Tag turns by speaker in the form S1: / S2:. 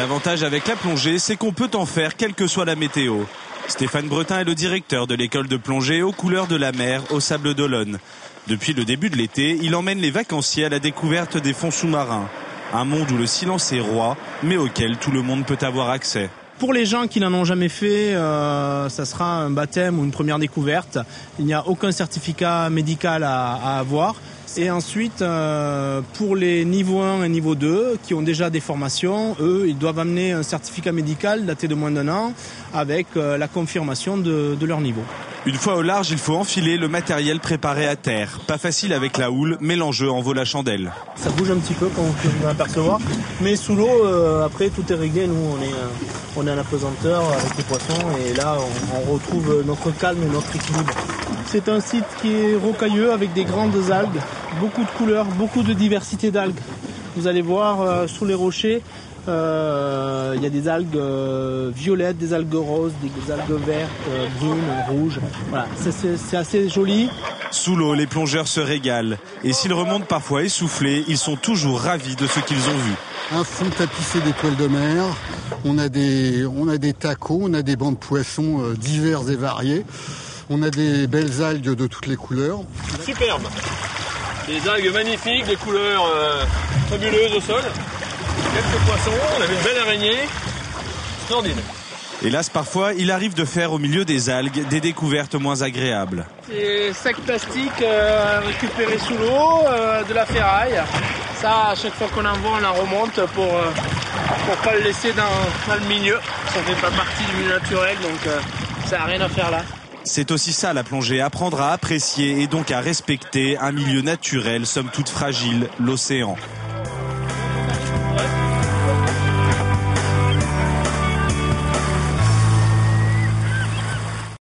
S1: L'avantage avec la plongée, c'est qu'on peut en faire quelle que soit la météo. Stéphane Bretin est le directeur de l'école de plongée aux couleurs de la mer au Sables d'Olonne. Depuis le début de l'été, il emmène les vacanciers à la découverte des fonds sous-marins. Un monde où le silence est roi, mais auquel tout le monde peut avoir accès.
S2: Pour les gens qui n'en ont jamais fait, ça sera un baptême ou une première découverte. Il n'y a aucun certificat médical à avoir. Et ensuite, pour les niveau 1 et niveau 2 qui ont déjà des formations, eux, ils doivent amener un certificat médical daté de moins d'1 an avec la confirmation de leur niveau.
S1: Une fois au large, il faut enfiler le matériel préparé à terre. Pas facile avec la houle, mais l'enjeu en vaut la chandelle.
S2: Ça bouge un petit peu, comme vous pouvez l'apercevoir. Mais sous l'eau, après, tout est réglé. Nous, on est en apesanteur avec les poissons. Et là, on retrouve notre calme et notre équilibre. C'est un site qui est rocailleux avec des grandes algues. Beaucoup de couleurs, beaucoup de diversité d'algues. Vous allez voir sous les rochers, il y a des algues violettes, des algues roses, des algues vertes, brunes, rouges. Voilà, c'est assez joli.
S1: Sous l'eau, les plongeurs se régalent. Et s'ils remontent parfois essoufflés, ils sont toujours ravis de ce qu'ils ont vu.
S3: Un fond tapissé d'étoiles de mer. On a des tacos, on a des bancs de poissons divers et variés. On a des belles algues de toutes les couleurs.
S4: Superbe. Des algues magnifiques, des couleurs fabuleuses au sol. Quelques poissons, on avait une belle araignée. Splendide.
S1: Hélas, parfois, il arrive de faire au milieu des algues des découvertes moins agréables.
S2: Des sacs plastiques récupérés sous l'eau, de la ferraille. Ça, à chaque fois qu'on en voit, on la remonte pour pas le laisser dans le milieu. Ça fait pas partie du milieu naturel, donc ça n'a rien à faire là.
S1: C'est aussi ça la plongée, apprendre à apprécier et donc à respecter un milieu naturel, somme toute fragile, l'océan.